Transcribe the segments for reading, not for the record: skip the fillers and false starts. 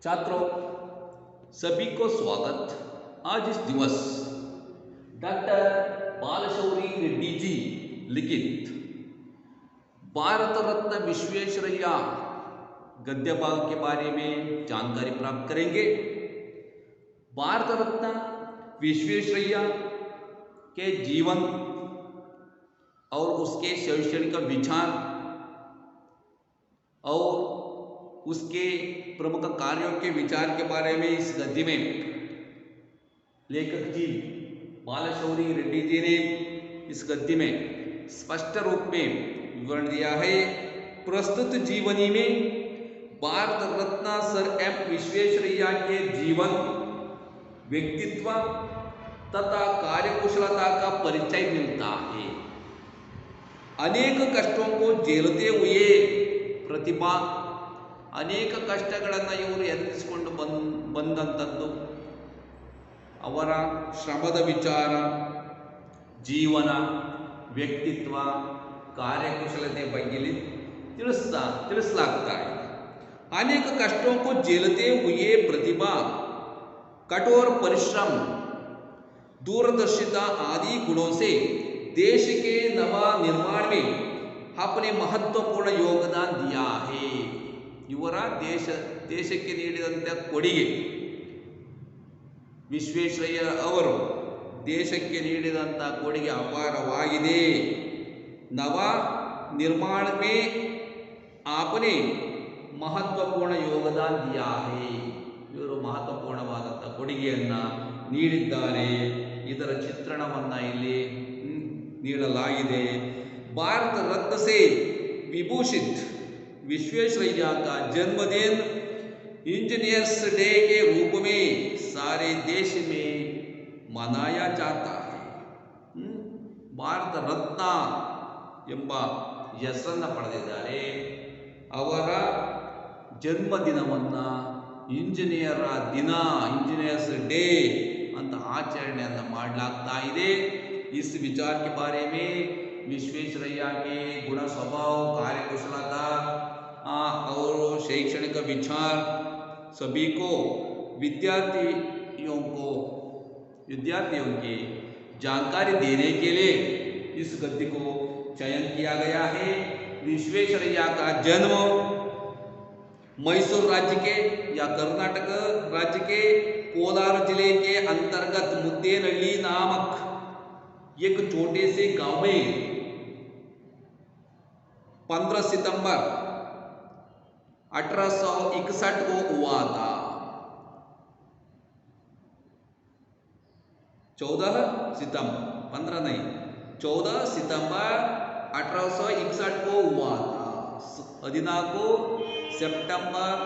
छात्रों, सभी को स्वागत। आज इस दिवस डॉक्टर बालशौरी रेड्डी जी लिखित भारत रत्न विश्वेश्वरैया गद्य भाग के बारे में जानकारी प्राप्त करेंगे। भारत रत्न विश्वेश्वरैया के जीवन और उसके शैक्षणिक विचार और उसके प्रमुख कार्यों के विचार के बारे में इस गद्य में लेखक जी बालशौरी रेड्डी जी ने इस गद्य में स्पष्ट रूप में विवरण दिया है। प्रस्तुत जीवनी में भारत रत्न सर एम विश्वेश्वरैया के जीवन, व्यक्तित्व तथा कार्यकुशलता का परिचय मिलता है। अनेक कष्टों को झेलते हुए प्रतिभा, ಅನೇಕ ಕಷ್ಟಗಳನ್ನು ಇವರು ಎದುರಿಸಿಕೊಂಡು ಬಂದಂಥದ್ದು, ಅವರ ಶ್ರಮದ ವಿಚಾರ, ಜೀವನ, ವ್ಯಕ್ತಿತ್ವ, ಕಾರ್ಯಕುಶಲತೆ ಬಗ್ಗೆ ತಿಳಿಸಲಾಗ್ತಾ ಇದೆ। अनेक कष्टों को झेलते हुए प्रतिभा, कठोर परिश्रम, दूरदर्शिता आदि गुणों से देश के नव निर्माण में अपने महत्वपूर्ण योगदान दिया है। ಇವರ ದೇಶಕ್ಕೆ ನೀಡಿದಂಥ ಕೊಡುಗೆ, ವಿಶ್ವೇಶ್ವರಯ್ಯ ಅವರು ದೇಶಕ್ಕೆ ನೀಡಿದಂಥ ಕೊಡುಗೆ ಅಪಾರವಾಗಿದೆ। ನವ ನಿರ್ಮಾಣ में आपने महत्वपूर्ण योगदान दिया है। ಇವರು ಮಹತ್ವಪೂರ್ಣವಾದಂಥ ಕೊಡುಗೆಯನ್ನು ನೀಡಿದ್ದಾರೆ। ಇದರ ಚಿತ್ರಣವನ್ನು ಇಲ್ಲಿ ನೀಡಲಾಗಿದೆ। ಭಾರತ ರತ್ನ से विभूषित विश्वेश्वरैया का जन्मदिन इंजीनियर्स डे के रूप में सारे देश में मनाया जाता है। ಭಾರತ ರತ್ನ ಎಂಬ ಹೆಸರನ್ನು ಪಡೆದಿದ್ದಾರೆ। ಅವರ ಜನ್ಮದಿನವನ್ನು ಇಂಜಿನಿಯರ್ ದಿನ, इंजीनियर्स डे ಅಂತ ಆಚರಣೆಯನ್ನು ಮಾಡಲಾಗ್ತಾ ಇದೆ। इस विचार के बारे में विश्वेश्वरैया के गुण, स्वभाव, कार्यकुशलता और शैक्षणिक विचार सभी को विद्यार्थियों की जानकारी देने के लिए इस गद्य को चयन किया गया है। विश्वेश्वरैया का जन्म मैसूर राज्य के या कर्नाटक राज्य के कोलार जिले के अंतर्गत मुद्देनहल्ली नामक एक छोटे से गांव में 15 सितंबर 1861 को हुआ था। 14 सितंबर 1861 को हुआ था। 14 ಸೆಪ್ಟೆಂಬರ್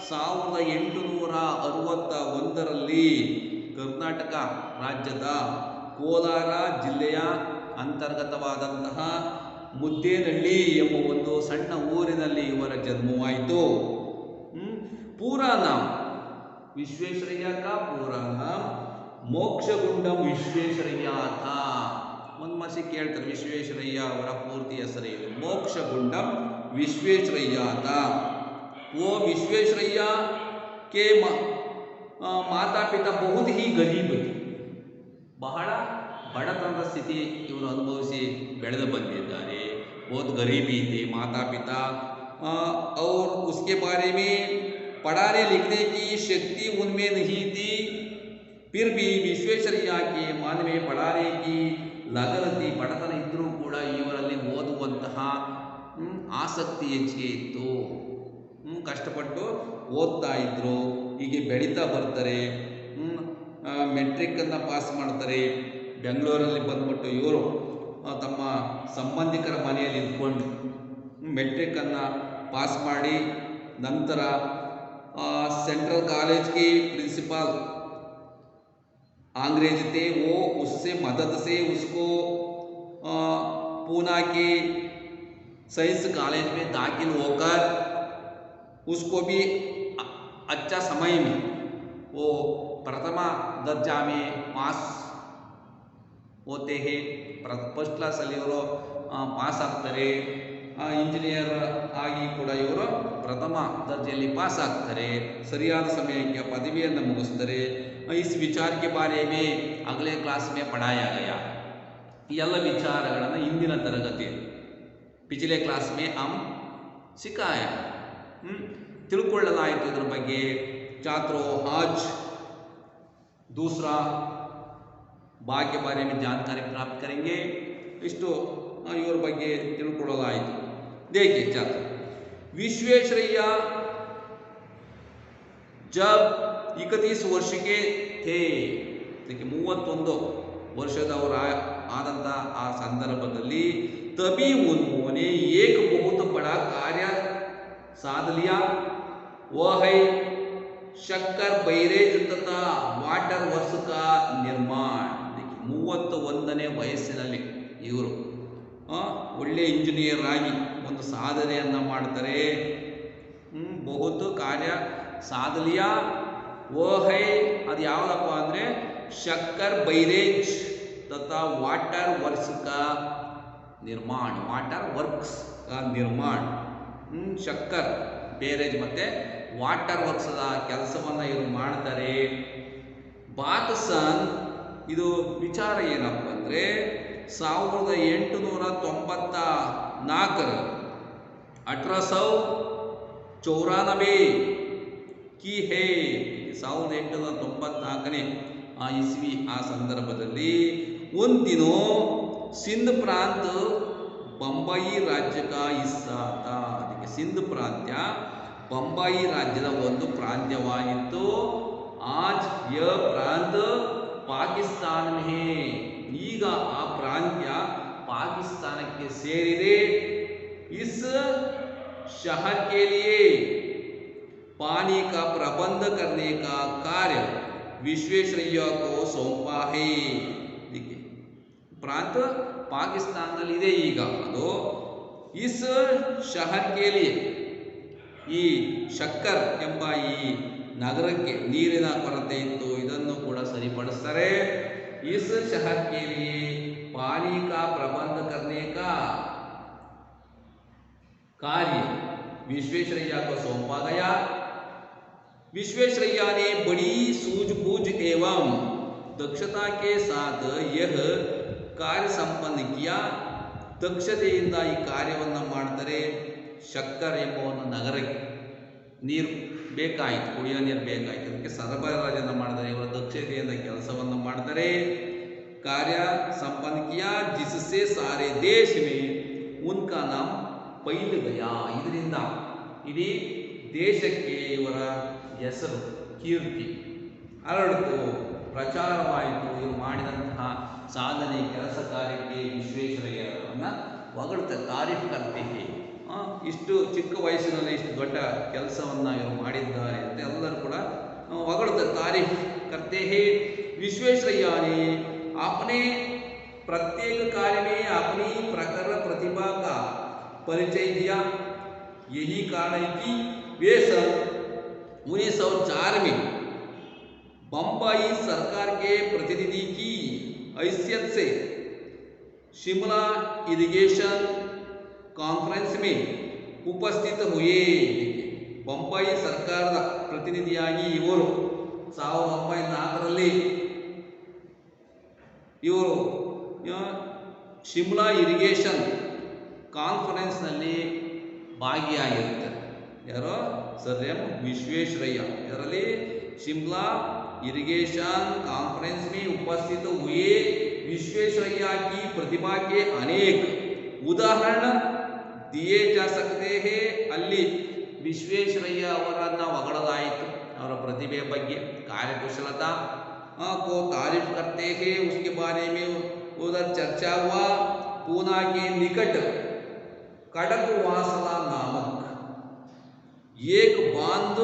1861ರಲ್ಲಿ ಕರ್ನಾಟಕ ರಾಜ್ಯದ ಕೋಲಾರ ಜಿಲ್ಲೆಯ ಅಂತರ್ಗತವಾದಂತಹ ಮುದ್ದೇನಹಳ್ಳಿ ಎಂಬ ಒಂದು ಸಣ್ಣ ಊರಿನಲ್ಲಿ ಇವರ ಜನ್ಮವಾಯಿತು। पूरा नाम विश्वेश्वरैया का पूरा नाम मोक्षगुंडम विश्वेश्वरैया था। ಒಂದು ಮಾಸಿ ಕೇಳ್ತಾರೆ, ವಿಶ್ವೇಶ್ವರಯ್ಯ ಅವರ ಪೂರ್ತಿ ಹೆಸರೇನು? मोक्षगुंडम विश्वेश्वरैया था। वो विश्वेश्वरैया के माता पिता बहुत ही गरीब थे। ಬಹಳ ಬಡತನದ ಸ್ಥಿತಿ ಇವರು ಅನುಭವಿಸಿ ಬೆಳೆದು ಬಂದಿದ್ದಾರೆ। बहुत गरीबी थे माता पिता, और उसके बारे में पढ़ाने लिखने की शक्ति उनमें नहीं थी। फिर भी विश्वेश्वरಯ್ಯ के मन में पढ़ाने की लगन थी। ಬಡತನ ಇದ್ದರೂ ಕೂಡ ಇವರಲ್ಲಿ ಓದುವಂತಹ ಆಸಕ್ತಿ ಹೆಚ್ಚಿಗೆ ಇತ್ತು। ಕಷ್ಟಪಟ್ಟು ಓದ್ತಾ ಇದ್ರು। ಹೀಗೆ ಬೆಳೀತಾ ಬರ್ತಾರೆ। ಮೆಟ್ರಿಕನ್ನು ಪಾಸ್ ಮಾಡ್ತಾರೆ। ಬೆಂಗಳೂರಲ್ಲಿ ಬಂದ್ಬಿಟ್ಟು ಇವರು ತಮ್ಮ ಸಂಬಂಧಿಕರ ಮನೆಯಲ್ಲಿ ಇದ್ಕೊಂಡು ಮೆಟ್ರಿಕನ್ನು ಪಾಸ್ ಮಾಡಿ ನಂತರ सेंट्रल कॉलेज के प्रिंसिपल अंग्रेज थे। वो उससे मदद से उसको पूना के साइंस कॉलेज में दाखिल होकर उसको भी अच्छा समय में वो प्रथम दर्जा में पास होते हैं। फर्स्ट क्लास पास ಆಗ್ತಾರೆ। ಇಂಜಿನಿಯರ್ ಆಗಿ ಕೂಡ ಇವರು ಪ್ರಥಮ ದರ್ಜೆಯಲ್ಲಿ ಪಾಸ್ ಆಗ್ತಾರೆ, ಸರಿಯಾದ ಸಮಯಕ್ಕೆ पदविಯನ್ನು ಮುಗಿಸ್ತಾರೆ. इस विचार के बारे में अगले क्लास में पढ़ाया गया. ಈ ಎಲ್ಲ ವಿಚಾರಗಳನ್ನು ಇಂದಿನ ತರಗತಿ पिछले क्लास में हम सिखाया. ತಿಳ್ಕೊಳ್ಳಲಾಯಿತು ಇದರ ಬಗ್ಗೆ. छात्रों आज दूसरा भाग के बारे में जानकारी प्राप्त करेंगे. इಷ್ಟು ಇವರ ಬಗ್ಗೆ ತಿಳ್ಕೊಳ್ಳಲಾಯಿತು. देखिए छात्र, विश्वेश्वरैया जब 31 वर्ष के थे, देखिए 31 ವರ್ಷದವರ ಆದಂಥ ಆ ಸಂದರ್ಭದಲ್ಲಿ तभी उन्होंने एक बहुत बड़ा कार्य साध लिया. वह है शक्कर बैरेज तथा वाटर वर्क्स का निर्माण. देखिए 31ನೇ ವಯಸ್ಸಿನಲ್ಲಿ ಇವರು ಒಳ್ಳೆ ಇಂಜಿನಿಯರ್ ಆಗಿ ಒಂದು ಸಾಧನೆಯನ್ನು ಮಾಡ್ತಾರೆ. ಬಹುತ್ ಕಾರ್ಯ ಸಾಧಲಿಯ वो है ಅದು ಯಾವುದಪ್ಪ ಅಂದರೆ शक्कर बैरेज तथा वाटर वर्क्स का निर्माण. वाटर वर्क्स का निर्माण. ಶಕ್ಕರ್ ಬೇರೇಜ್ ಮತ್ತು ವಾಟರ್ ವರ್ಕ್ಸ್ದ ಕೆಲಸವನ್ನು ಇವರು ಮಾಡ್ತಾರೆ. ಬಾತ್ ಸನ್ ಇದು ವಿಚಾರ ಏನಪ್ಪ ಅಂದರೆ 1894 1894 की है. 1894ನೇ ಇಸ್ವಿ ಆ ಸಂದರ್ಭದಲ್ಲಿ उन दिनों सिंध प्रांत बंबई राज्य का हिस्सा था. ಅದಕ್ಕೆ ಸಿಂಧ್ ಪ್ರಾಂತ್ಯ बंबई राज्यದ ಒಂದು ಪ್ರಾಂತ್ಯವಾಗಿತ್ತು. आज यह प्रांत पाकिस्तान में है. ಈಗ ಆ ಪ್ರಾಂತ್ಯ ಪಾಕಿಸ್ತಾನಕ್ಕೆ ಸೇರಿದೆ. इस शहर के लिए पानी का प्रबंध करने का कार्य विश्वेश्वरैया को सौंपा है. देखिए प्रांत ಪಾಕಿಸ್ತಾನದಲ್ಲಿದೆ ಈಗ. ಅದು ಇಸ್ ಶಹರ್ ಕೆ ಲಿಯೆ, ಈ ಶಕ್ಕರ್ ಎಂಬ ಈ ನಗರಕ್ಕೆ ನೀರಿನ ಕೊರತೆ ಇತ್ತು, ಇದನ್ನು ಕೂಡ ಸರಿಪಡಿಸ್ತಾರೆ. ಇಸ್ ಶಹರ್ ಕೆ ಲಿಯೆ ಪಾನಿ ಕಾ ಪ್ರಬಂಧ ಕರ್ನೆ ಕಾ कार्य विश्वेश्वरैया को सौंपा गया. विश्वेश्वरैया ने बड़ी सूझबूझ एवं दक्षता के साथ यह कार्य संपन्न किया. ದಕ್ಷತೆಯಿಂದ ಈ ಕಾರ್ಯವನ್ನು ಮಾಡ್ತಾರೆ. ಶಕ್ಕರ್ ಎಂಬ ಒಂದು ನಗರಕ್ಕೆ ನೀರು ಬೇಕಾಯಿತು, ಕುಡಿಯೋ ನೀರು ಬೇಕಾಯಿತು, ಅದಕ್ಕೆ ಸರಬರಾಜನ್ನು ಮಾಡಿದರೆ ಇವರ ದಕ್ಷತೆಯಿಂದ ಕೆಲಸವನ್ನು ಮಾಡ್ತಾರೆ. ಕಾರ್ಯ ಸಂಪನ್ನ ಕಿಯಾ ಜಿಸ್ಸೆ ಸಾರೆ ದೇಶ में उनका नाम फैल गया. ಇದರಿಂದ ಇಡೀ ದೇಶಕ್ಕೆ ಇವರ ಹೆಸರು ಕೀರ್ತಿ ಹರಡಿತು, ಪ್ರಚಾರವಾಯಿತು. ಇವರು ಮಾಡಿದಂತಹ ಸಾಧನೆ ಕೆಲಸ ಕಾರ್ಯಕ್ಕೆ ವಿಶ್ವೇಶ್ವರಯ್ಯರನ್ನು ಹೊಗಳ್ತಾರೆ, ತಾರೀಫ್ ಕರ್ತೀವಿ. ಇಷ್ಟು ಚಿಕ್ಕ ವಯಸ್ಸಿನಲ್ಲಿ ಇಷ್ಟು ದೊಡ್ಡ ಕೆಲಸವನ್ನು ಇವರು ಮಾಡಿದ್ದಾರೆ ಅಂತ ಎಲ್ಲರೂ ಕೂಡ ಹೊಗಳ್ತಾರೆ, ತಾರೀಫ್ करते हैं. विश्वेश्वरैया ने अपने प्रत्येक कार्य में अपनी प्रखर प्रतिभा का परिचय दिया. यही कारण है कि वे सन 1904 में बम्बई सरकार के प्रतिनिधि की हैसियत से शिमला इरिगेशन कॉन्फ्रेंस में उपस्थित हुए. बम्बई ಸರ್ಕಾರದ ಪ್ರತಿನಿಧಿಯಾಗಿ ಇವರು 1904ರಲ್ಲಿ ಇವರು ಶಿಮ್ಲಾ ಇರಿಗೇಷನ್ ಕಾನ್ಫರೆನ್ಸ್ನಲ್ಲಿ ಭಾಗಿಯಾಗಿರ್ತಾರೆ. ಯಾರೋ ಸರ್ ಎಂ ವಿಶ್ವೇಶ್ವರಯ್ಯ ಇದರಲ್ಲಿ शिमला इरिगेशन कॉन्फ्रेंस में उपस्थित हुए. विश्वेश्वरैया की प्रतिभा के अनेक उदाहरण दिए जा सकते हैं. ಅಲ್ಲಿ ವಿಶ್ವೇಶ್ವರಯ್ಯ ಅವರನ್ನು ಹೊಗಳಲಾಯಿತು, ಅವರ ಪ್ರತಿಭೆ ಬಗ್ಗೆ, कार्यकुशलता को तारीफ करते हैं. उसके बारे में उधर चर्चा हुआ. पूना के निकट कड़कवासला नामक एक बांध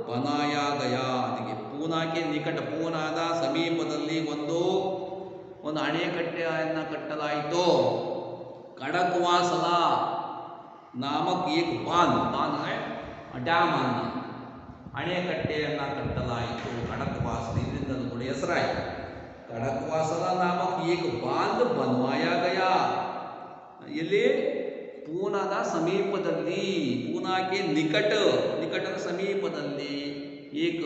बनाया गया. ಅದಕ್ಕೆ ಪೂನಾಕ್ಕೆ ನಿಕಟ, ಪೂನಾದ ಸಮೀಪದಲ್ಲಿ ಒಂದು ಅಣೆಕಟ್ಟೆಯನ್ನು ಕಟ್ಟಲಾಯಿತು. ಕಡಕ್ವಾಸಲ ನಾಮಕ್ ಏಕ್ ಬಾಂಧ್, ಬಾಂಧ್ ಅಂದರೆ ಡ್ಯಾಮ್ ಅನ್ನು, ಅಣೆಕಟ್ಟೆಯನ್ನು ಕಟ್ಟಲಾಯಿತು. ಕಡಕ್ವಾಸಲ ಇದರಿಂದ ಕೂಡ ಹೆಸರಾಯಿತು. ಕಡಕ್ವಾಸಲ ನಾಮಕ್ ಏಕ್ ಬಾಂಧ್ ಬನ್ವಾಯ ಗಯಾ. ಇಲ್ಲಿ ಪೂನಾದ ಸಮೀಪದಲ್ಲಿ, ಪೂನಾಕ್ಕೆ ನಿಕಟ, निकट समीपದಲ್ಲಿ एक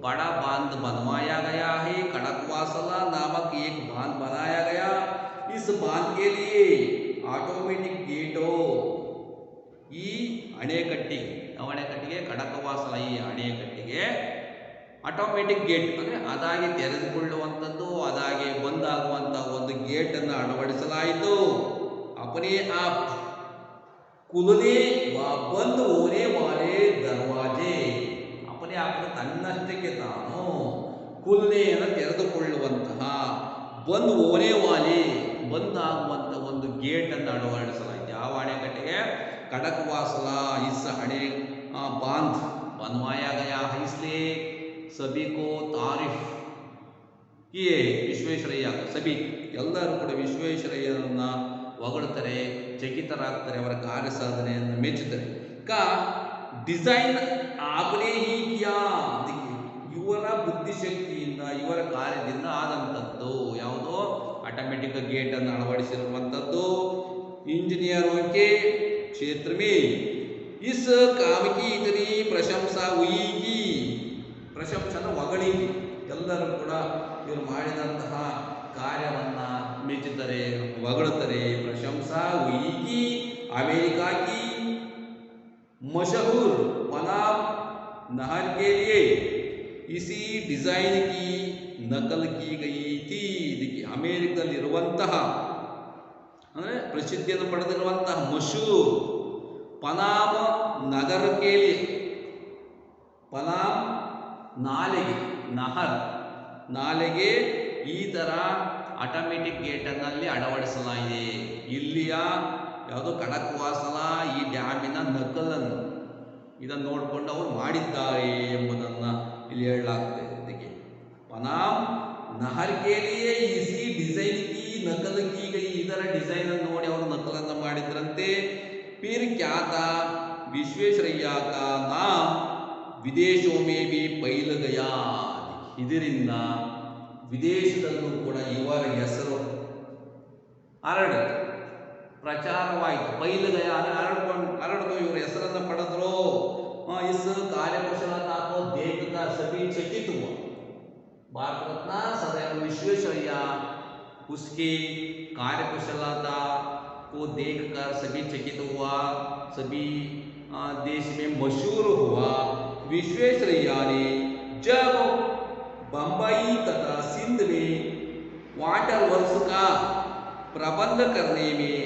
बड़ा बांध बनवाया गया है। खड़कवासला नामक एक बांध बनाया गया। इस बांध के लिए ऑटोमेटिक गेटो, ಈ ಅಣೆಕಟ್ಟಿಗೆ, ಅಣೆಕಟ್ಟಿಗೆ ಖಡಕವಾಸಲ, ಈ ಅಣೆಕಟ್ಟಿಗೆ ಆಟೋಮೆಟಿಕ್ ಗೇಟ್ ಅಂದರೆ ಅದಾಗಿ ತೆರೆದುಕೊಳ್ಳುವಂಥದ್ದು, ಅದಾಗಿ ಬಂದಾಗುವಂಥ ಒಂದು ಗೇಟನ್ನು ಅಳವಡಿಸಲಾಯಿತು। अपने आप खुलने व बंद होने वाले दरवाजे, अपने आप ತನ್ನಷ್ಟಕ್ಕೆ ತಾನು ಕುಲ್ನೆಯನ್ನು ತೆರೆದುಕೊಳ್ಳುವಂತಹ, ಬಂದ್ ಹೋನೆ ವಾಲೆ ಬಂದಾಗುವಂಥ ಒಂದು ಗೇಟನ್ನು ಅಳವಡಿಸಲಾಯಿತು। ಯಾವ ಅಣೆಕಟ್ಟೆಗೆ? ಖಡಕವಾಸಲ इस अणे बांध बनवाया गया है, इसलिए सभी को तारीफ किए ವಿಶ್ವೇಶ್ವರಯ್ಯ, ಸಭಿ ಎಲ್ಲರೂ ಕೂಡ ವಿಶ್ವೇಶ್ವರಯ್ಯನನ್ನ ಹೊಗಳ್ತಾರೆ, ಚಕಿತರಾಗ್ತಾರೆ, ಅವರ ಕಾರ್ಯ ಸಾಧನೆಯನ್ನು ಮೆಚ್ಚುತ್ತಾರೆ। ಕಾ ಡಿಸೈನ್ आपने ही किया, ಇವರ ಬುದ್ಧಿಶಕ್ತಿಯಿಂದ, ಇವರ ಕಾರ್ಯದಿಂದ ಆದಂಥದ್ದು ಯಾವುದೋ ಆಟೋಮೆಟಿಕ್ ಗೇಟನ್ನು ಅಳವಡಿಸಿರುವಂಥದ್ದು। इंजीनियरों के क्षेत्र में इस काम की इतनी प्रशंसा हुई कि, ಪ್ರಶಂಸನ ಹೊಗಳಿಕೆ, ಎಲ್ಲರೂ ಕೂಡ ಇವರು ಮಾಡಿದಂತಹ ಕಾರ್ಯವನ್ನು ಮೆಚ್ಚುತ್ತಾರೆ, ಹೊಗಳುತ್ತಾರೆ। ಪ್ರಶಂಸಾ हुई कि अमेरिका की मशहूर पनाम नहर के लिए इसी डिजाइन की नकल की गई थी। ಇದಕ್ಕೆ ಅಮೆರಿಕದಲ್ಲಿರುವಂತಹ ಅಂದರೆ ಪ್ರಸಿದ್ಧಿಯನ್ನು ಪಡೆದಿರುವಂತಹ ಮಶೂರ್ ಪನಾಮ ನಗರ ಕೇಳಿ, ಪನಾಮ್ ನಾಲೆಗೆ, ನಹರ್ ನಾಲೆಗೆ ಈ ಥರ ಆಟೋಮೆಟಿಕ್ ಗೇಟನ್ನಲ್ಲಿ ಅಳವಡಿಸಲಾಗಿದೆ। ಇಲ್ಲಿಯ ಯಾವುದೋ ಖಡಕವಾಸಲ ಈ ಡ್ಯಾಮಿನ ನಕಲನ್ನು, ಇದನ್ನು ನೋಡಿಕೊಂಡು ಅವರು ಮಾಡಿದ್ದಾರೆ ಎಂಬುದನ್ನು ಇಲ್ಲಿ ಹೇಳಲಾಗ್ತದೆ। ಇದಕ್ಕೆ ಪನಾಮ್ ನಹರ್ ಕೆ ಲಿಯೆ ಇಸಿ ಡಿಸೈನ್ ಕಿ ನಕಲ್ ಕಿ ಗೈ, ಇದರ ಡಿಸೈನ್ ಅನ್ನು ನೋಡಿ ಅವರು ನಕಲನ್ನು ಮಾಡಿದ್ರಂತೆ। ಫಿರ್ ಕ್ಯಾ ಥಾ ವಿಶ್ವೇಶ್ವರಯ್ಯ ಕಾ ನಾಮ್ ವಿದೇಶೋ ಮೇ ಭಿ ಫೈಲ್ ಗಯಾ, ಇದರಿಂದ ವಿದೇಶದಲ್ಲೂ ಕೂಡ ಇವರ ಹೆಸರು ಹರಡಿತು, ಪ್ರಚಾರವಾಯಿತು। ಫೈಲ್ ಗಯಾ ಹರಡಿತು, ಇವರ ಹೆಸರನ್ನು ಪಡೆದ್ರು। इस कार्यकुशलता को देखकर सभी चकित हुआ। भारत रत्न सदैव विश्वेश्वरಯ್ಯ उसकी कार्यकुशलता को देखकर सभी चकित हुआ, सभी देश में मशहूर हुआ। विश्वेश्वरಯ್ಯ ने जब बंबई तथा सिंध में वाटर वर्क्स का प्रबंध करने में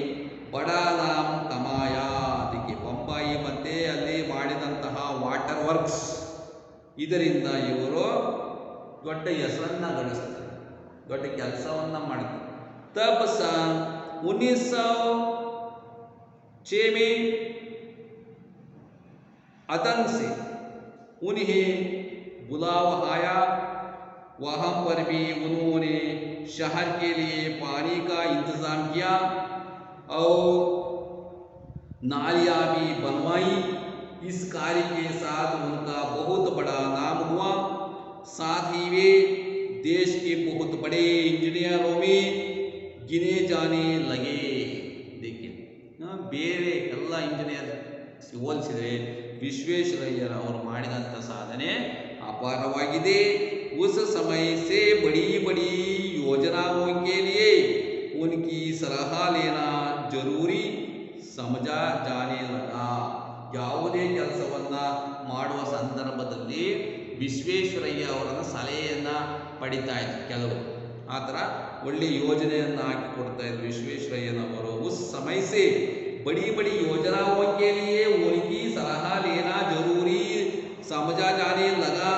बड़ा नाम कमाया। ಅದಕ್ಕೆ ಬೊಂಬಾಯಿ ಮತ್ತೆ ಅಲ್ಲಿ ಮಾಡಿದಂತಹ ವಾಟರ್ ವರ್ಕ್ಸ್, ಇದರಿಂದ ಇವರು ದೊಡ್ಡ ಹೆಸರನ್ನ ಗಳಿಸ್ತಾರೆ, ದೊಡ್ಡ ಕೆಲಸವನ್ನ ಮಾಡ್ತಾರೆ। तब सन 1906 में अदन से उन्हें बुलावा आया। वहां पर भी उन्होंने शहर के लिए पानी का इंतजाम किया और नालियां भी बनवाई। इस कार्य के साथ उनका बहुत बड़ा नाम हुआ। साथ ही वे देश के बहुत बड़े इंजीनियरों में गिने जाने लगे। देखिए, ಬೇರೆ ಎಲ್ಲ ಇಂಜಿನಿಯರ್ ಹೋಲಿಸಿದರೆ ವಿಶ್ವೇಶ್ವರಯ್ಯನವರು ಮಾಡಿದಂಥ ಸಾಧನೆ ಅಪಾರವಾಗಿದೆ। उस समय से बड़ी बड़ी योजनाओं के लिए उनकी सलाह लेना जरूरी समझा जाने लगा। ಯಾವುದೇ ಕೆಲಸವನ್ನು ಮಾಡುವ ಸಂದರ್ಭದಲ್ಲಿ ವಿಶ್ವೇಶ್ವರಯ್ಯ ಅವರನ್ನು ಸಲಹೆಯನ್ನು ಪಡಿತಾ ಇದ್ರು ಕೆಲವರು, ಆ ಥರ ಒಳ್ಳೆಯ ಯೋಜನೆಯನ್ನು ಹಾಕಿಕೊಡ್ತಾ ಇದ್ರು ವಿಶ್ವೇಶ್ವರಯ್ಯನವರು। उस समय से बड़ी बड़ी योजनाओं के लिए उनकी सलाह लेना जरूरी समझा जाने लगा।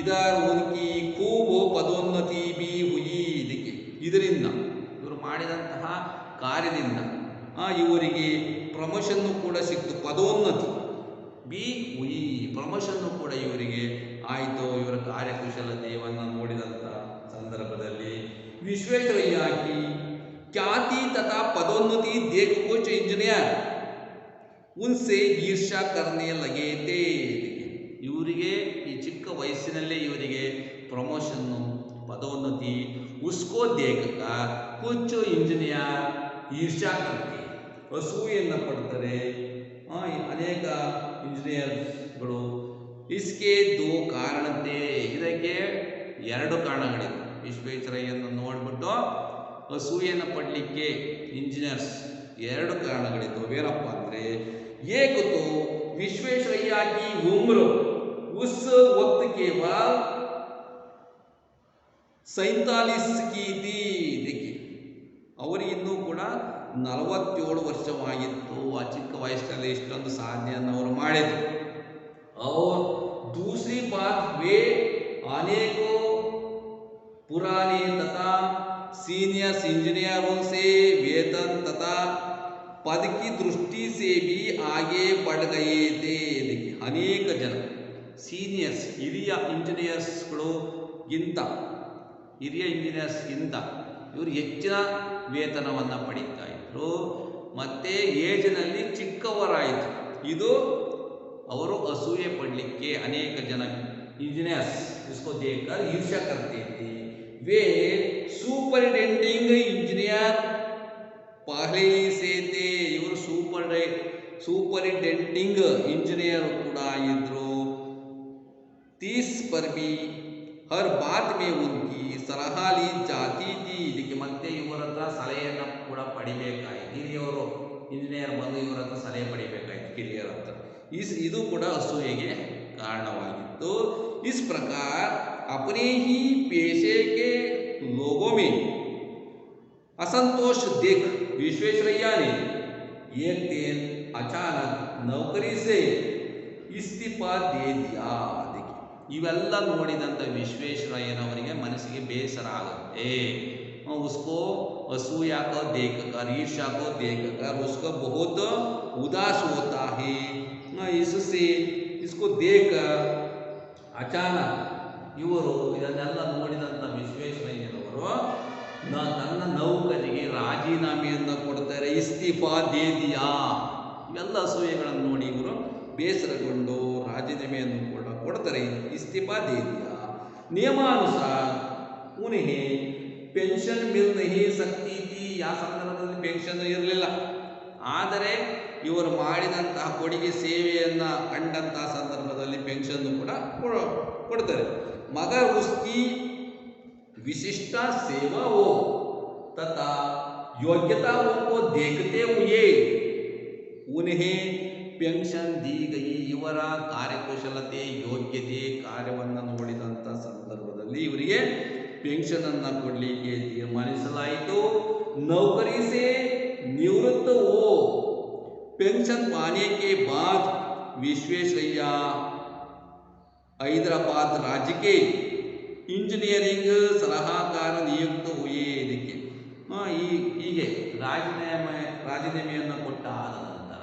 इधर उनकी खूब पदोन्नति भी हुई। ಇದರಿಂದ ಇವರು ಮಾಡಿದಂತಹ ಕಾರ್ಯದಿಂದ ಇವರಿಗೆ ಪ್ರಮೋಷನ್ನು ಕೂಡ ಸಿಕ್ತು, ಪದೋನ್ನತಿ ಬಿ ಹುಯಿ, ಪ್ರಮೋಷನ್ನು ಕೂಡ ಇವರಿಗೆ ಆಯಿತು ಇವರ ಕಾರ್ಯಕುಶಲತೆಯನ್ನು ನೋಡಿದಂಥ ಸಂದರ್ಭದಲ್ಲಿ। ವಿಶ್ವೇಶ್ವರಯ್ಯ की ख्याति तथा पदोन्नति देख कुछ इंजीनियर उनसे ईर्ष्या करने लगे थे। ಇವರಿಗೆ ಈ ಚಿಕ್ಕ ವಯಸ್ಸಿನಲ್ಲೇ ಇವರಿಗೆ ಪ್ರಮೋಷನ್ನು, ಪದೋನ್ನತಿ, उसको देखकर कुछ इंजीनियर ईर्ष्या करते, ಅಸೂಯೆಯನ್ನು ಪಡ್ತಾರೆ ಅನೇಕ ಇಂಜಿನಿಯರ್ಸ್ಗಳು. ಇಸ್ಕೆ ದೋ ಕಾರಣತೆ, ಇದಕ್ಕೆ ಎರಡು ಕಾರಣಗಳಿವೆ. ವಿಶ್ವೇಶ್ವರಯ್ಯನ ನೋಡ್ಬಿಟ್ಟು ಅಸೂಯೆಯನ್ನು ಪಡಲಿಕ್ಕೆ ಇಂಜಿನಿಯರ್ಸ್ ಎರಡು ಕಾರಣಗಳಿದ್ದು ಏನಪ್ಪ ಅಂದರೆ, ಏಕತು ವಿಶ್ವೇಶ್ವರಯ್ಯ ಕಿ ಉಮ್ರ ಉಸ್ ವಕ್ತ್ ಕೇವಲ 47 की थी. देखिए ಅವರಿಗಿನ್ನೂ ಕೂಡ 47 ವರ್ಷವಾಗಿತ್ತು. ಆ ಚಿಕ್ಕ ವಯಸ್ಸಿನಲ್ಲಿ ಇಷ್ಟೊಂದು ಸಾಧನೆಯನ್ನು ಅವರು ಮಾಡಿದರು. और दूसरी बात, वे अनेकों पुराने तथा सीनियर्स इंजीनियरों से वेतन तथा पद की दृष्टि से भी आगे बढ़ गए थे. देखिए अनेक जन ಸೀನಿಯರ್ಸ್ ಹಿರಿಯ ಇಂಜಿನಿಯರ್ಸ್ಗಳು ಇಂಜಿನಿಯರ್ಸ್ಗಿಂತ ಇವರು ಹೆಚ್ಚಿನ ವೇತನವನ್ನು ಪಡೀತಾ ಇದ್ರು. ಮತ್ತು ಏಜ್ನಲ್ಲಿ ಚಿಕ್ಕವರಾಯಿತು. ಇದು ಅವರು ಅಸೂಯೆ ಪಡಲಿಕ್ಕೆ ಅನೇಕ ಜನ ಇಂಜಿನಿಯರ್ಸ್ इसको देखकर ईर्ष्या करते थे. वे सुपरिटेंडिंग इंजीनियर पहले ही से थे. ಇವರು ಸೂಪರಿಂಟೆಂಡಿಂಗ್ ಇಂಜಿನಿಯರ್ ಕೂಡ ಇದ್ರು. 30 पर भी हर बात में उनकी सलाह ली जाती थी. ಇದಕ್ಕೆ ಮತ್ತೆ ಇವರ ಹತ್ರ ಸಲಹೆಯನ್ನು ಕೂಡ ಪಡಿಬೇಕಾಯಿತು. ಹಿರಿಯವರು ಇಂಜಿನಿಯರ್ ಬಂದು ಇವರ ಹತ್ರ ಸಲಹೆ ಪಡಿಬೇಕಾಯಿತು ಕಿರಿಯರ ಹತ್ರ. ಇದು ಕೂಡ ಅಸೂಯೆಗೆ ಕಾರಣವಾಗಿತ್ತು. इस प्रकार अपने ही पेशे के लोगों में असंतोष देख विश्वेश्वरैया ने एक दिन अचानक नौकरी से इस्तीफा दे दिया. ಇವೆಲ್ಲ ನೋಡಿದಂಥ ವಿಶ್ವೇಶ್ವರಯ್ಯನವರಿಗೆ ಮನಸ್ಸಿಗೆ ಬೇಸರ ಆಗುತ್ತೆ. उसको असूया को देखकर, ईर्ष्या को देखकर उसको बहुत उदास होता है. इससे इसको देखकर अचानक ಇವರು ಇದನ್ನೆಲ್ಲ ನೋಡಿದಂಥ ವಿಶ್ವೇಶ್ವರಯ್ಯನವರು ತನ್ನ ನೌಕರಿಗೆ ರಾಜೀನಾಮೆಯನ್ನು ಕೊಡ್ತಾರೆ. ಇಸ್ತೀಫಾ ದೇ ದಿಯಾ. ಇವೆಲ್ಲ ಅಸೂಯೆಗಳನ್ನು ನೋಡಿ ಇವರು ಬೇಸರಗೊಂಡು ರಾಜೀನಾಮೆಯನ್ನು ಕೂಡ ಕೊಡ್ತಾರೆ. ಇಸ್ತೀಫಾ ದೇ ದಿಯಾ. ನಿಯಮಾನುಸಾರ ಉನ್ಹೇ ಪೆನ್ಷನ್ ಮಿಲ್ ನಹಿ ಸಕ್ತಿ ಥಿ. ಆ ಸಂದರ್ಭದಲ್ಲಿ ಪೆನ್ಷನ್ ಇರಲಿಲ್ಲ. ಆದರೆ ಇವರು ಮಾಡಿದಂತಹ ಕೊಡುಗೆ ಸೇವೆಯನ್ನು ಕಂಡಂತಹ ಸಂದರ್ಭದಲ್ಲಿ ಪೆನ್ಷನ್ ಕೂಡ ಕೊಡ್ತಾರೆ. ಮಗರ್ ಉಸ್ಕಿ ವಿಶಿಷ್ಟ ಸೇವಾ ಹೋ ತಥಾ ಯೋಗ್ಯತಾओं को देखते हुए उन्हें ಪೆನ್ಷನ್ ದಿ ಗೈ. ಇವರ ಕಾರ್ಯಕುಶಲತೆ, ಯೋಗ್ಯತೆ, ಕಾರ್ಯವನ್ನು ನೋಡಿದಂಥ ಸಂದರ್ಭದಲ್ಲಿ ಇವರಿಗೆ ಪೆನ್ಷನನ್ನು ಕೊಡಲಿಕ್ಕೆ ತೀರ್ಮಾನಿಸಲಾಯಿತು. नौकरी से निवृत्त हो. पेंशन पाने के बाद विश्वेश्वरैया हैदराबाद राज्य के इंजीनियरिंग सलाहकार नियुक्त हुए. ಇದಕ್ಕೆ ಹೀಗೆ ರಾಜೀನಾಮೆಯನ್ನು ಕೊಟ್ಟ ಆದ ನಂತರ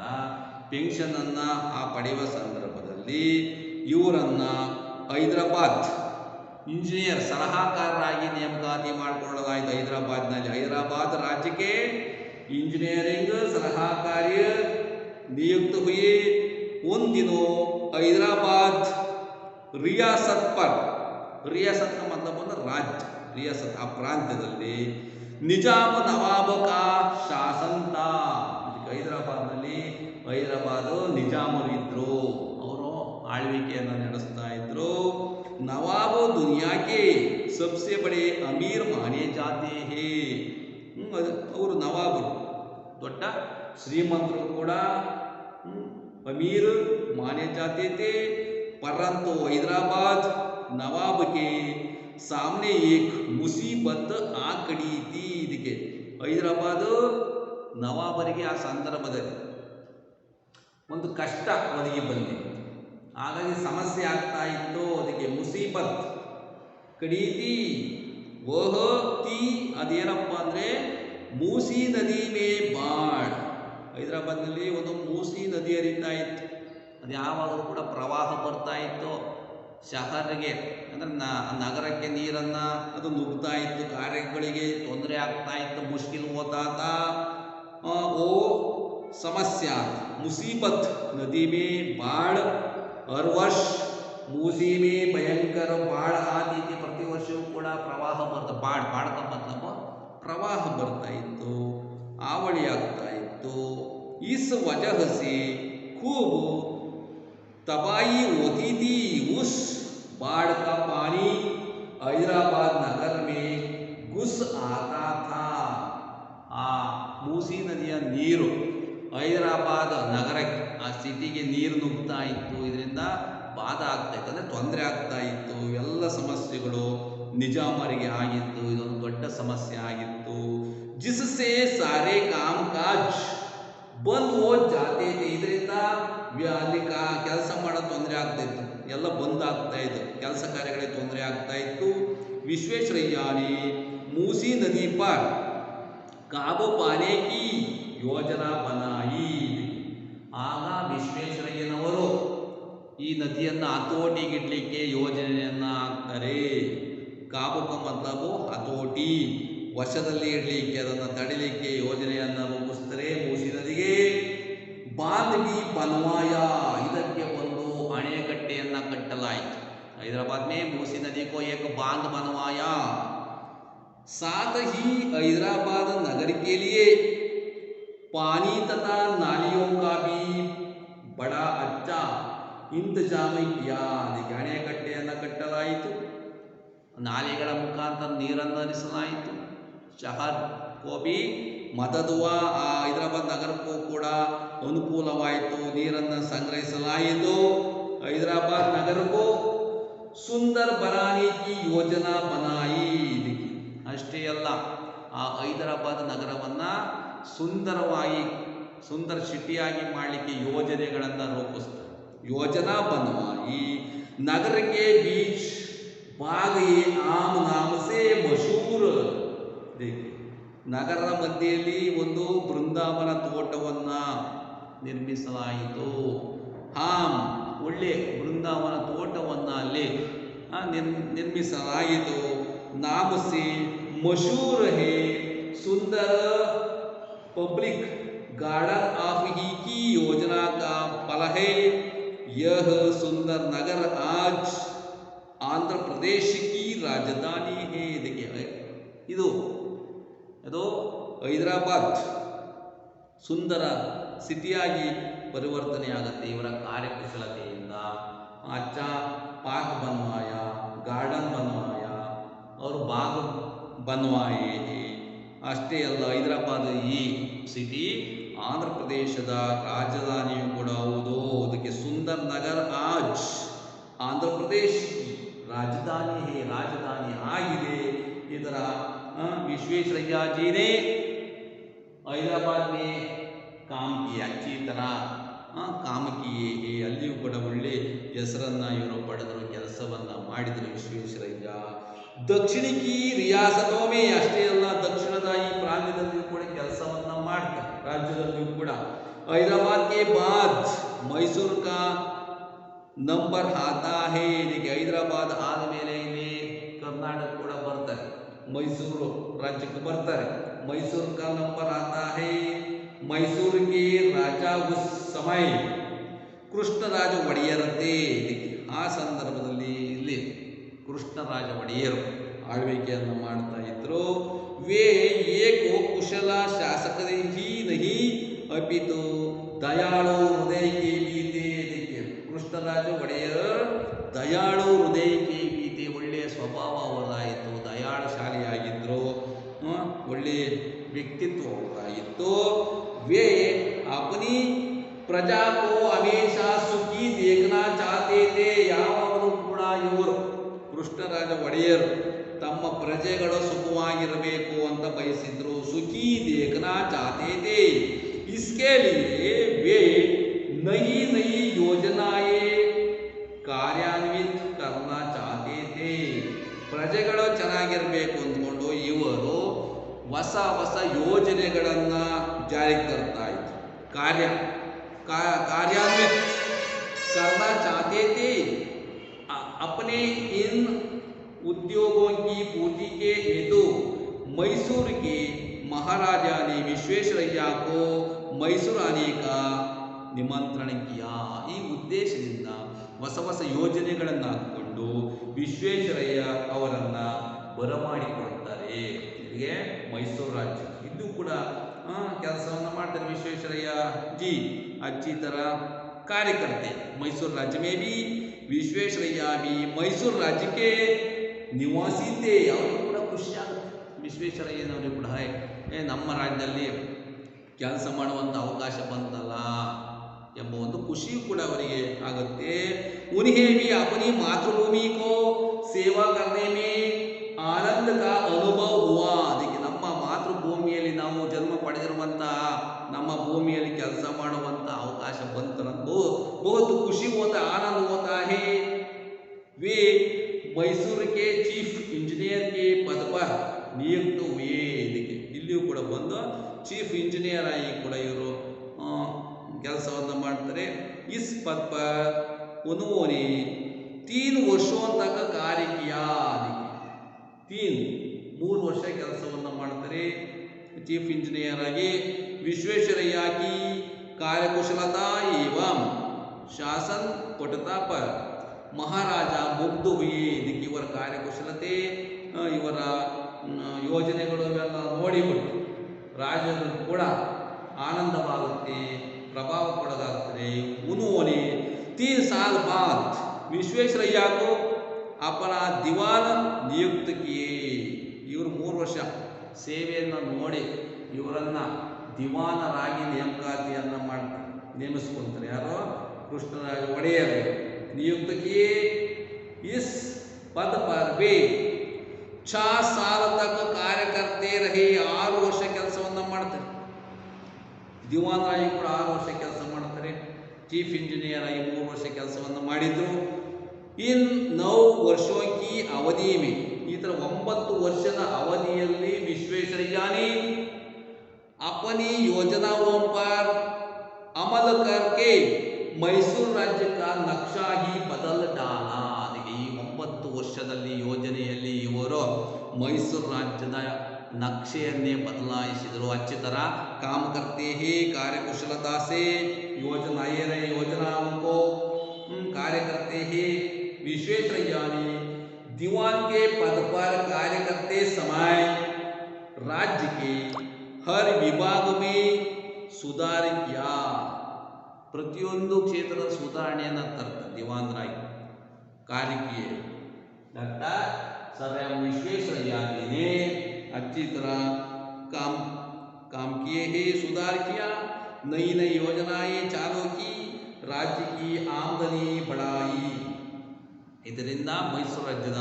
ಪೆನ್ಷನನ್ನು ಪಡೆಯುವ ಸಂದರ್ಭದಲ್ಲಿ ಇವರನ್ನು ಹೈದರಾಬಾದ್ ಇಂಜಿನಿಯರ್ ಸಲಹಾಕಾರರಾಗಿ ನೇಮಕಾತಿ ಮಾಡಿಕೊಳ್ಳಲಾಯಿತು. हैदराबाद राज्य के इंजीनियरिंग सलाहकारी नियुक्त हुए. उन दिनों हैदराबाद रियासत पर, रियासत का मतलब होता राज्य, रियासत आ प्रांत्यದಲ್ಲಿ निजाम नवाब का शासन था. ಹೈದರಾಬಾದ್ ನಿಜಾಮರಿದ್ರು, ಅವರು ಆಳ್ವಿಕೆಯನ್ನು ನಡೆಸ್ತಾ ಇದ್ರು. ನವಾಬ್ ದುನಿಯಾ ಕೆ ಸಬ್ಸೆ ಬಡೆ ಅಮೀರ್ ಮಾನೆ ಜಾತೆ ಹೇ. ಅವರು ನವಾಬರು, ದೊಡ್ಡ ಶ್ರೀಮಂತರು ಕೂಡ ಅಮೀರ್ ಮಾನೆ ಜಾತೆ थे. परंतु हैदराबाद नवाब के सामने एक मुसीबत आ खड़ी थी. ಇದಕ್ಕೆ ಹೈದರಾಬಾದ್ ನವಾಬರಿಗೆ ಆ ಸಂದರ್ಭದಲ್ಲಿ ಒಂದು ಕಷ್ಟ ಒದಗಿ ಬಂದಿತ್ತು. ಹಾಗಾಗಿ ಸಮಸ್ಯೆ ಆಗ್ತಾ ಇತ್ತು. ಅದಕ್ಕೆ ಮುಸೀಬತ್ ಕಡೀತಿ ವಹತಿ. ಅದೇನಪ್ಪ ಅಂದರೆ ಮೂಸಿ ನದಿ ಮೇ ಬಾಡ್. ಹೈದರಾಬಾದ್ನಲ್ಲಿ ಒಂದು ಮೂಸಿ ನದಿ ಹರಿತಾ ಇತ್ತು. ಅದು ಯಾವಾಗಲೂ ಕೂಡ ಪ್ರವಾಹ ಬರ್ತಾ ಇತ್ತು. ಶಹರಿಗೆ ಅಂದರೆ ನಗರಕ್ಕೆ ನೀರನ್ನು ಅದು ನುಗ್ತಾ ಇತ್ತು. ಕಾರ್ಯಗಳಿಗೆ ತೊಂದರೆ ಆಗ್ತಾ ಇತ್ತು. ಮುಷ್ಕಿಲ್ ಹೋತಾತ. ಓ ಸಮಸ್ಯಾ ಮುಸೀಬತ್ ನದಿ ಮೇ ಬಾಡ್. हर वर्ष मूसी में भयंकर बाढ़ आती थी. ಪ್ರತಿ ವರ್ಷವೂ ಕೂಡ ಪ್ರವಾಹ ಬರ್ತಾ, ಬಾಡ್ का मतलब ಪ್ರವಾಹ ಬರ್ತಾ ಇತ್ತು, ಆವಳಿ ಆಗ್ತಾ ಇತ್ತು. इस वजह से खूब तबाही होती थी। उस बाढ़ का पानी हैदराबाद नगर में घुस आता था। ಆ ಮೂಸಿ ನದಿಯ ನೀರು ಹೈದರಾಬಾದ್ ನಗರಕ್ಕೆ, ಆ ಸಿಟಿಗೆ ನೀರು ನುಗ್ತಾ ಇತ್ತು. ಇದರಿಂದ ಬಾಧ ಆಗ್ತಾ ಇತ್ತು, ಅಂದರೆ ತೊಂದರೆ ಆಗ್ತಾ ಇತ್ತು. ಎಲ್ಲ ಸಮಸ್ಯೆಗಳು ನಿಜಾಮರಿಗೆ ಆಗಿತ್ತು. ಇದೊಂದು ದೊಡ್ಡ ಸಮಸ್ಯೆ ಆಗಿತ್ತು. ಜಿಸ್ಸೆ ಸಾರೆ ಕಾಮ್ ಕಾಜ್ ಬಂದ್ ಹೋ ಜಾತೆ थे. ಇದರಿಂದ ಅಲ್ಲಿ ಕೆಲಸ ಮಾಡೋದು ತೊಂದರೆ ಆಗ್ತಾ ಇತ್ತು, ಎಲ್ಲ ಬಂದ್ ಆಗ್ತಾ ಇತ್ತು, ಕೆಲಸ ಕಾರ್ಯಗಳಿಗೆ ತೊಂದರೆ ಆಗ್ತಾ ಇತ್ತು. ವಿಶ್ವೇಶ್ವರಯ್ಯನೇ ಮೂಸಿ ನದಿ ಪರ್ ಕಾಬು ಪಾನೆ ಕಿ ಯೋಜನಾ ಬನಾಯಿ. ಆಗ ವಿಶ್ವೇಶ್ವರಯ್ಯನವರು ಈ ನದಿಯನ್ನು ಹತೋಟಿಗಿಡ್ಲಿಕ್ಕೆ ಯೋಜನೆಯನ್ನು ಹಾಕ್ತಾರೆ. ಕಾಬುಕ ಮತಲಬು ಹತೋಟಿ, ವಶದಲ್ಲಿ ಇಡಲಿಕ್ಕೆ, ಅದನ್ನು ತಡಿಲಿಕ್ಕೆ ಯೋಜನೆಯನ್ನು ರೂಪಿಸ್ತಾರೆ ಮೂಸಿ ನದಿಗೆ. ಬಾಂದ್ ಬಿ ಬನ್ವಾಯ, ಇದಕ್ಕೆ ಒಂದು ಅಣೆಕಟ್ಟೆಯನ್ನು ಕಟ್ಟಲಾಯಿತು. ಹೈದರಾಬಾದ್ में ಮೂಸಿ नदी को एक बांध बनवाया. साथ ही हैदराबाद नगर के लिए पानी तथा नालियों का भी बड़ा अच्छा इंतजाम किया. ಅದಕ್ಕೆ ಅಣೆಕಟ್ಟೆಯನ್ನು ಕಟ್ಟಲಾಯಿತು, ನಾಲೆಗಳ ಮುಖಾಂತರ ನೀರನ್ನು ಹರಿಸಲಾಯಿತು. ಶಹರ್ ಕೋಬಿ ಮದದುವ, ಆ ಹೈದರಾಬಾದ್ ನಗರಕ್ಕೂ ಕೂಡ ಅನುಕೂಲವಾಯಿತು, ನೀರನ್ನು ಸಂಗ್ರಹಿಸಲಾಯಿತು. ಹೈದರಾಬಾದ್ ನಗರಕ್ಕೂ ಸುಂದರ್ ಬನಾನಿ ಕಿ ಯೋಜನಾ ಬನಾಯಿ. ಅಷ್ಟೇ ಅಲ್ಲ, ಆ ಹೈದರಾಬಾದ್ ನಗರವನ್ನು ಸುಂದರವಾಗಿ, ಸುಂದರ ಸಿಟಿಯಾಗಿ ಮಾಡಲಿಕ್ಕೆ ಯೋಜನೆಗಳನ್ನು ರೂಪಿಸ್ತಾರೆ. ಯೋಜನಾ ಬನ್ವಾಯಿ. ನಗರ ಕೆ ಬೀಚ್ ಬಾಗ್ ಎ ಆಮ್ ನಾಮ ಸೆ ಮಶೂರ್. ನಗರದ ಮಧ್ಯೆಯಲ್ಲಿ ಒಂದು ಬೃಂದಾವನ ತೋಟವನ್ನು ನಿರ್ಮಿಸಲಾಯಿತು. ಆಮ್, ಒಳ್ಳೆ ಬೃಂದಾವನ ತೋಟವನ್ನು ಅಲ್ಲಿ ನಿರ್ಮಿಸಲಾಯಿತು. नाम से मशहूर है सुंदर पब्लिक गार्डन ऑफ ही की योजना का फल है. यह सुंदर नगर आज आंध्र प्रदेश की राजधानी है. देखिए, ಇದು ಹೈದರಾಬಾದ್ ಸುಂದರ ಸಿಟಿಯಾಗಿ ಪರಿವರ್ತನೆ ಆಗುತ್ತೆ ಇವರ ಕಾರ್ಯಕುಶಲತೆಯಿಂದ. अच्छा पार्क बनवाया, गार्डन बनवाया और बाग बनवाए. ಅಷ್ಟೇ ಅಲ್ಲ, ಹೈದರಾಬಾದ್ ಈ ಸಿಟಿ ಆಂಧ್ರ ಪ್ರದೇಶದ ರಾಜಧಾನಿಯು ಕೂಡ ಹೌದು. ಅದಕ್ಕೆ ಸುಂದರ್ ನಗರ್ ಆಜ್ ಆಂಧ್ರ ಪ್ರದೇಶ್ ರಾಜಧಾನಿ ಹೇ, ರಾಜಧಾನಿ ಆಗಿದೆ. ಇದರ ವಿಶ್ವೇಶ್ವರಯ್ಯ ಜಿನೇ ಹೈದರಾಬಾದ್ ಮೇ ಕಾಮ್ ಕಿಯಾ, अच्छी तरह ಕಾಮ ಕಿಯೇ. ಅಲ್ಲಿಯೂ ಕೂಡ ಒಳ್ಳೆ ಹೆಸರನ್ನು ಇವರು ಪಡೆದರು, ಕೆಲಸವನ್ನು ಮಾಡಿದರು ವಿಶ್ವೇಶ್ವರಯ್ಯ. ದಕ್ಷಿಣ ಕಿ ರಿಯಾಸತೋ ಮೇ, ಅಷ್ಟೇ ಅಲ್ಲ, ದಕ್ಷಿಣದ ಈ ಪ್ರಾಂತ್ಯದಲ್ಲಿಯೂ ಕೂಡ ಕೆಲಸವನ್ನು ಮಾಡ್ತಾರೆ, ರಾಜ್ಯದಲ್ಲಿಯೂ ಕೂಡ. ಹೈದರಾಬಾದ್ ಕೆ ಬಾದ್ ಮೈಸೂರು ಕಾ ನಂಬರ್ ಆತಾ ಹೇ. ಇದಕ್ಕೆ ಹೈದರಾಬಾದ್ ಆದಮೇಲೆ ಇಲ್ಲಿ ಕರ್ನಾಟಕ ಕೂಡ ಬರ್ತಾರೆ, ಮೈಸೂರು ರಾಜ್ಯಕ್ಕೆ ಬರ್ತಾರೆ. ಮೈಸೂರು ಕಾ ನಂಬರ್ ಆತಾ ಹೇ. ಮೈಸೂರು ಕೆ ರಾಜ ಉಸ್ ಸಮಯ ಕೃಷ್ಣರಾಜ ಒಡೆಯರತೆ. ಇದಕ್ಕೆ ಆ ಸಂದರ್ಭದಲ್ಲಿ ಇಲ್ಲಿ ಕೃಷ್ಣರಾಜ ಒಡೆಯರು ಆಳ್ವಿಕೆಯನ್ನು ಮಾಡ್ತಾ ಇದ್ರು. ವೇ ಏಕೋ ಕುಶಲ ಶಾಸಕರೇ ಹಿ ನಹಿ ಅಪಿತು ದಯಾಳು ಹೃದಯ ಕೆ ಬೀತೆ. ಇದಕ್ಕೆ ಕೃಷ್ಣರಾಜ ಒಡೆಯರ್ ದಯಾಳು ಹೃದಯ ಕೆ ಬೀತೆ, ಒಳ್ಳೆಯ ಸ್ವಭಾವ ಅವರಾಯಿತು, ದಯಾಳುಶಾಲಿಯಾಗಿದ್ದರು, ಒಳ್ಳೆಯ ವ್ಯಕ್ತಿತ್ವ ಅವರಾಗಿತ್ತು. ವೇ ಅಪನಿ ಪ್ರಜಾ ಕೋ ಹಮೇಶಾ ಸುಖಿ ದೇಖನಾ ಚಾಹತೆ ಥೇ. ಯಾವಾಗಲೂ ಕೂಡ ಇವರು ಕೃಷ್ಣರಾಜ ಒಡೆಯರು ತಮ್ಮ ಪ್ರಜೆಗಳು ಸುಖವಾಗಿರಬೇಕು ಅಂತ ಬಯಸಿದ್ರು. ಸುಖಿ ದೇಖನಾ ಚಾಹತೆ ಥೇ. इसके लिए वे नई नई योजनाएं कार्यान्वित करना चाहते थे. ಪ್ರಜೆಗಳು ಚೆನ್ನಾಗಿರಬೇಕು ಅಂದ್ಕೊಂಡು ಇವರು ಹೊಸ ಹೊಸ ಯೋಜನೆಗಳನ್ನು ಜಾರಿಗೆ ತರ್ತಾ ಇದ್ರು. कार्यान्वित करना चाहते थे. अपने इन उद्योगों की पूर्ति के हेतु मैसूर के महाराजा ने विश्वेश्वरಯ್ಯ को मैसूर आने का निमंत्रण किया. ಈ ಉದ್ದೇಶದಿಂದ ಹೊಸ ಹೊಸ ಯೋಜನೆಗಳನ್ನು ಹಾಕಿಕೊಂಡು ವಿಶ್ವೇಶ್ವರಯ್ಯ ಅವರನ್ನು ಬರಮಾಡಿಕೊಳ್ತಾರೆ ಇಲ್ಲಿಗೆ ಮೈಸೂರು ರಾಜ್ಯ. ಇದು ಕೂಡ ಕೆಲಸವನ್ನು ಮಾಡ್ತಾರೆ ವಿಶ್ವೇಶ್ವರಯ್ಯ जी अच्छी तरह कार्य करते। मैसूर राज्य में भी विश्वेश्वरಯ್ಯ भी मैसूर राज्य के निवासी थे। ಅವರು ಕೂಡ ಖುಷಿ ಆಗುತ್ತೆ ವಿಶ್ವೇಶ್ವರಯ್ಯನವರಿಗೆ ಕೂಡ ನಮ್ಮ ರಾಜ್ಯದಲ್ಲಿ ಕೆಲಸ ಮಾಡುವಂಥ ಅವಕಾಶ ಬಂತಲ್ಲ ಎಂಬ ಒಂದು ಖುಷಿಯೂ ಕೂಡ ಅವರಿಗೆ ಆಗುತ್ತೆ। उन्हें भी अपनी मातृभूमि को सेवा करने में आनंद का अनुभव हुआ। ಅದಕ್ಕೆ ನಮ್ಮ ಮಾತೃಭೂಮಿಯಲ್ಲಿ ನಾವು ಜನ್ಮ ಪಡೆದಿರುವಂತಹ ನಮ್ಮ ಭೂಮಿಯಲ್ಲಿ ಕೆಲಸ ಮಾಡುವಂಥ ಅವಕಾಶ ಬಂತಲ್ಲ बहुत खुशी होता आनंद होता है। वे मैसूर के चीफ इंजीनियर के पद पर नियुक्त हुए। ಇದಕ್ಕೆ ಇಲ್ಲಿಯೂ ಕೂಡ ಬಂದು ಚೀಫ್ ಇಂಜಿನಿಯರ್ ಆಗಿ ಕೂಡ ಇವರು ಕೆಲಸವನ್ನು ಮಾಡ್ತಾರೆ। इस पद पर उन्होंने 3 वर्षों तक कार्य किया। 3 ವರ್ಷ ಕೆಲಸವನ್ನು ಮಾಡ್ತಾರೆ ಚೀಫ್ ಇಂಜಿನಿಯರ್ ಆಗಿ। विश्वेश्वरಯ್ಯ की कार्यकुशलता एवं शासन पटुता पर महाराजा मुग्ध हुए। ಇದಕ್ಕೆ ಇವರ ಕಾರ್ಯಕುಶಲತೆ ಇವರ ಯೋಜನೆಗಳು ಇವೆಲ್ಲ ನೋಡಿಬಿಟ್ಟು ರಾಜರು ಕೂಡ ಆನಂದವಾಗುತ್ತೆ ಪ್ರಭಾವಕ್ಕೊಳಗಾಗ್ತಾರೆ। उन्होंने 3 साल बाद विश्वेश्वरಯ್ಯ को अपना दीवान नियुक्त किए। ಇವರು 3 ವರ್ಷ ಸೇವೆಯನ್ನು ನೋಡಿ ಇವರನ್ನ ದಿವಾನರಾಗಿ ನೇಮಕಾತಿಯನ್ನು ಮಾಡ್ತಾರೆ ನೇಮಿಸ್ಕೊಳ್ತಾರೆ। ಯಾರು ಕೃಷ್ಣರಾಜ ಒಡೆಯರ್ नियुक्त किए। इस पद पर वे 6 साल तक कार्य करते रहे। 6 ವರ್ಷ ಕೆಲಸವನ್ನು ಮಾಡ್ತಾರೆ ದಿವಾನರಾಗಿ ಕೂಡ 6 ವರ್ಷ ಕೆಲಸ ಮಾಡ್ತಾರೆ। ಚೀಫ್ ಇಂಜಿನಿಯರ್ ಆಗಿ 3 ವರ್ಷ ಕೆಲಸವನ್ನು ಮಾಡಿದ್ರು। इन 9 वर्षों की अवधि में ಈ ತರ 9 ವರ್ಷದ ಅವಧಿಯಲ್ಲಿ ವಿಶ್ವೇಶ್ವರಯ್ಯ ने अपनी योजनाओं पर अमल करके मैसूर राज्य का नक्शा ही बदल डाला। ಅದಕ್ಕೆ ಈ 9 ವರ್ಷದಲ್ಲಿ ಯೋಜನೆಯಲ್ಲಿ ಇವರು ಮೈಸೂರು ರಾಜ್ಯದ ನಕ್ಷೆಯನ್ನೇ ಬದಲಾಯಿಸಿದರು। अच्छी तरह काम करते हैं कार्यकुशलता से योजनाओं को कार्य करते हैं। विश्वेश्वरಯ್ಯ ने दीवान के पद पर कार्य करते समय राज्य के हर विभाग में सुधार किया। ಪ್ರತಿಯೊಂದು ಕ್ಷೇತ್ರದ ಸುಧಾರಣೆಯನ್ನು ತರ್ತಾರೆ ದಿವಾನರಾಗಿ कार्य किए। डॉक्टर सर एम विश्वेश्वरಯ್ಯ ने अच्छी तरह काम किए हैं सुधार किया। नई नई योजनाएं चालू की राज्य की आमदनी बढ़ाई। ಇದರಿಂದ ಮೈಸೂರು ರಾಜ್ಯದ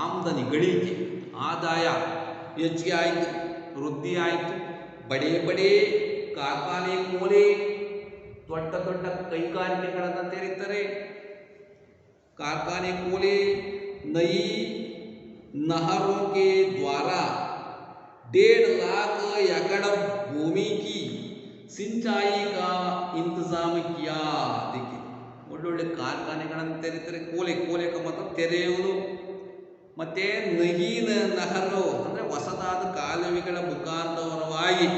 ಆಮದನಿ ಗಳಿಕೆ ಆದಾಯ ಹೆಚ್ಚಿಗೆ ಆಯಿತು ವೃದ್ಧಿ ಆಯಿತು। ಬಡೆ ಬಡೆ ಕಾರ್ಖಾನೆ ಕೋಲೆ ದೊಡ್ಡ ದೊಡ್ಡ ಕೈಗಾರಿಕೆಗಳನ್ನು ತೆರೀತಾರೆ कारखाने खोले। नई नहरों के द्वारा 1.5 लाख एकड़ भूमि की सिंचाई का इंतजाम किया। देखिए ಒಳ್ಳೊಳ್ಳೆ ಕಾರ್ಖಾನೆಗಳನ್ನು ತೆರೀತಾರೆ ಕೋಲೆ ಕ मतलब ತೆರೆಯುವುದು ಮತ್ತೆ ನಹೀನ ನಹರು ಅಂದರೆ ಹೊಸದಾದ ಕಾಲುವೆಗಳ ಮುಖಾಂತರವಾಗಿ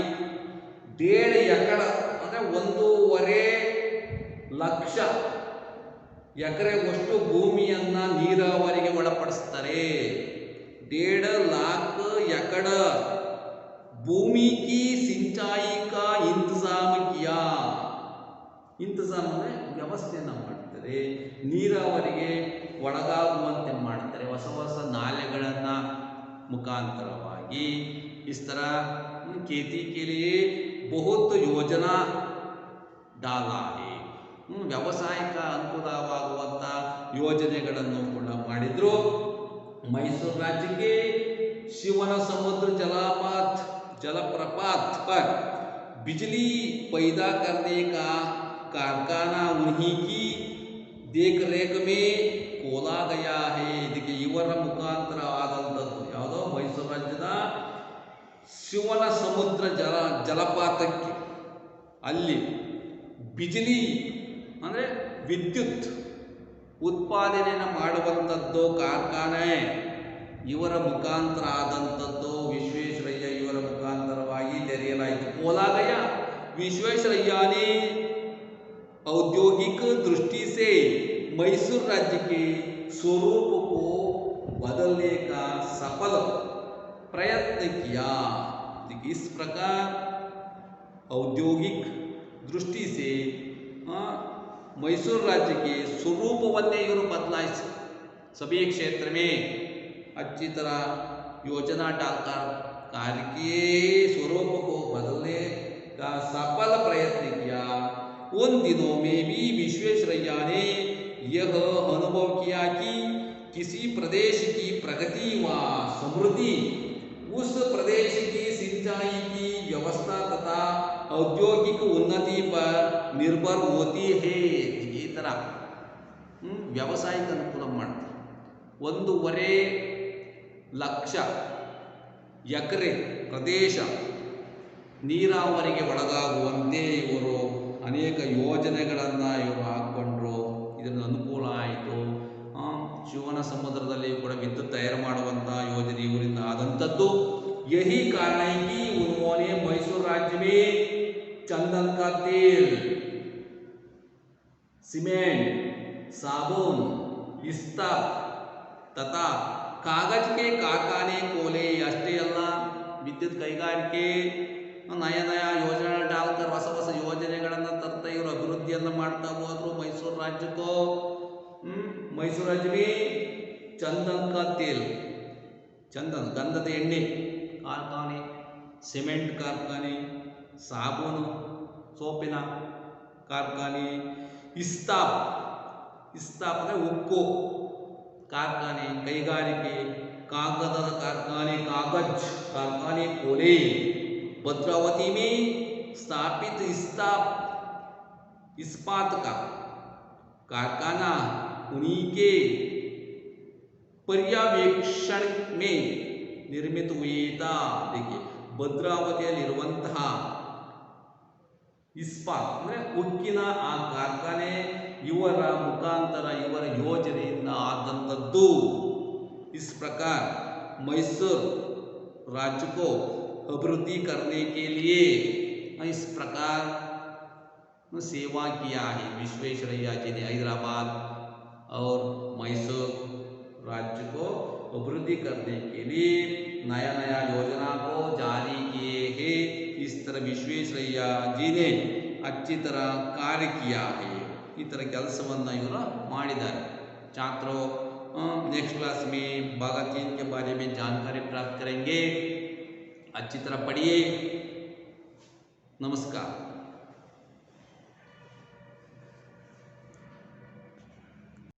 1.5 ಎಕರೆ ಅಂದರೆ 1.5 ಲಕ್ಷ ಎಕರೆವಷ್ಟು ಭೂಮಿಯನ್ನು ನೀರಾವರಿಗೆ ಒಳಪಡಿಸ್ತಾರೆ। 1.5 लाख एकड़ भूमि की सिंचाई का इंतजाम किया। ಇಂತಜಾಮ ಅಂದರೆ ವ್ಯವಸ್ಥೆಯನ್ನು ಮಾಡ್ತಾರೆ ನೀರಾವರಿಗೆ ಒಳಗಾಗುವಂತೆ ಮಾಡ್ತಾರೆ ಹೊಸ ಹೊಸ ನಾಲೆಗಳನ್ನು ಮುಖಾಂತರವಾಗಿ। इस तरह खेती के लिए बहुत योजना डाला है। ವ್ಯವಸಾಯಕ ಅನುಕೂಲವಾಗುವಂಥ ಯೋಜನೆಗಳನ್ನು ಕೂಡ ಮಾಡಿದ್ರು। मैसूर राज्य के शिवन समुद्र जलप्रपात पर बिजली पैदा करने का कारखाना उन्हीं की देखरेख में खोला गया है। ಇದಕ್ಕೆ ಇವರ ಮುಖಾಂತರ ಆದಂಥದ್ದು ಯಾವುದೋ ಮೈಸೂರು ರಾಜ್ಯದ ಶಿವನ ಸಮುದ್ರ ಜಲಪಾತಕ್ಕೆ ಅಲ್ಲಿ ಬಿಜಿಲಿ ಅಂದರೆ ವಿದ್ಯುತ್ ಉತ್ಪಾದನೆಯನ್ನು ಮಾಡುವಂಥದ್ದು ಕಾರ್ಖಾನೆ ಇವರ ಮುಖಾಂತರ ಆದಂಥದ್ದು ವಿಶ್ವೇಶ್ವರಯ್ಯ ಇವರ ಮುಖಾಂತರವಾಗಿ ತೆರೆಯಲಾಯಿತು। खोला गया। विश्वेश्वरಯ್ಯ ने औद्योगिक दृष्टि से मैसूर राज्य के स्वरूप को बदलने का सफल प्रयत्न किया। इस प्रकार औद्योगिक दृष्टि से मैसूर राज्य के स्वरूपवन्ನೇ इವರು बदलाಯಿಸಿ सभी क्षेत्र में अच्छी तरह योजना डालकर कार्य के स्वरूप को बदलने का सफल प्रयत्न किया। उन दिनों में भी विश्वेश्वरैया ने यह अनुभव किया कि किसी प्रदेश की प्रगति व समृद्धि उस प्रदेश की सिंचाई की व्यवस्था तथा औद्योगिक उन्नति पर निर्भर होती है। ಈ ಥರ ವ್ಯವಸಾಯಕ್ಕೆ ಅನುಕೂಲ ಮಾಡ್ತಾರೆ। 1.5 ಲಕ್ಷ ಎಕರೆ ಪ್ರದೇಶ ನೀರಾವರಿಗೆ ಒಳಗಾಗುವಂತೆ ಇವರು ಅನೇಕ ಯೋಜನೆಗಳನ್ನು ಇವರು ಹಾಕ್ಕೊಂಡ್ರು। ಇದರಿಂದ ಅನುಕೂಲ ಆಯಿತು। ಶಿವನ ಸಮುದ್ರದಲ್ಲಿ ಕೂಡ ವಿದ್ಯುತ್ ತಯಾರು ಮಾಡುವಂಥ ಯೋಜನೆ ಇವರಿಂದ ಆದಂಥದ್ದು। यही कारण है कि उन्होंने मैसूर राज्य में चंदन का तेल, सीमेंट, साबुन, इस्ता तथा कागज के कारखाने खोले। अಷ್ಟೇ ಅಲ್ಲ, ವಿದ್ಯುತ್ ಕೈಗಾರಿಕೆ ನಯ ಯೋಜನೆ ಡಾಲ್ಕರ್ ಹೊಸ ಹೊಸ ಯೋಜನೆಗಳನ್ನು ತರ್ತಾ ಇವರು ಅಭಿವೃದ್ಧಿಯನ್ನು ಮಾಡ್ತಾ ಹೋದ್ರು। ಮೈಸೂರು ರಾಜ್ಯಕ್ಕೂ मैसूर राज्य में चंदन का तेल, चंदन गंधದ ಎಣ್ಣೆ कारखाने, सीमेंट कारखाने, साबुन सोपिನ कारखाने, इस्ताप ಅಂದರೆ ಉಕ್ಕು कारखाने, ಕೈಗಾರಿಕೆ, कागज़ कारखाने खोले। भद्रावती में स्थापित इस्पात का कारखाना उन्हीं के पर्यवेक्षण में निर्मित हुई था। देखिए, ಭದ್ರಾವತಿಯಲ್ಲಿರುವಂತಹ ಇಸ್ಪಾತ್ ಅಂದರೆ ಉಕ್ಕಿನ ಆ ಕಾರ್ಖಾನೆ ಇವರ ಮುಖಾಂತರ, ಇವರ ಯೋಜನೆಯಿಂದ ಆದಂಥದ್ದು। इस प्रकार मैसूर राज्य को अभिवृद्धि करने के लिए इस प्रकार सेवा किया है विश्वेश्वरैया जी ने। हैदराबाद और मैसूर राज्य को अभिवृद्धि करने के लिए नया नया योजना को जारी किए हैं। इस तरह विश्वेश्वरैया जी ने अच्छी तरह कार्य किया है। ಈ ಥರ ಕೆಲಸವನ್ನು ಇವರು ಮಾಡಿದ್ದಾರೆ। छात्रों, नेक्स्ट क्लास में भाग 3 के बारे में जानकारी प्राप्त करेंगे। अच्छी तरह पढ़िए। नमस्कार।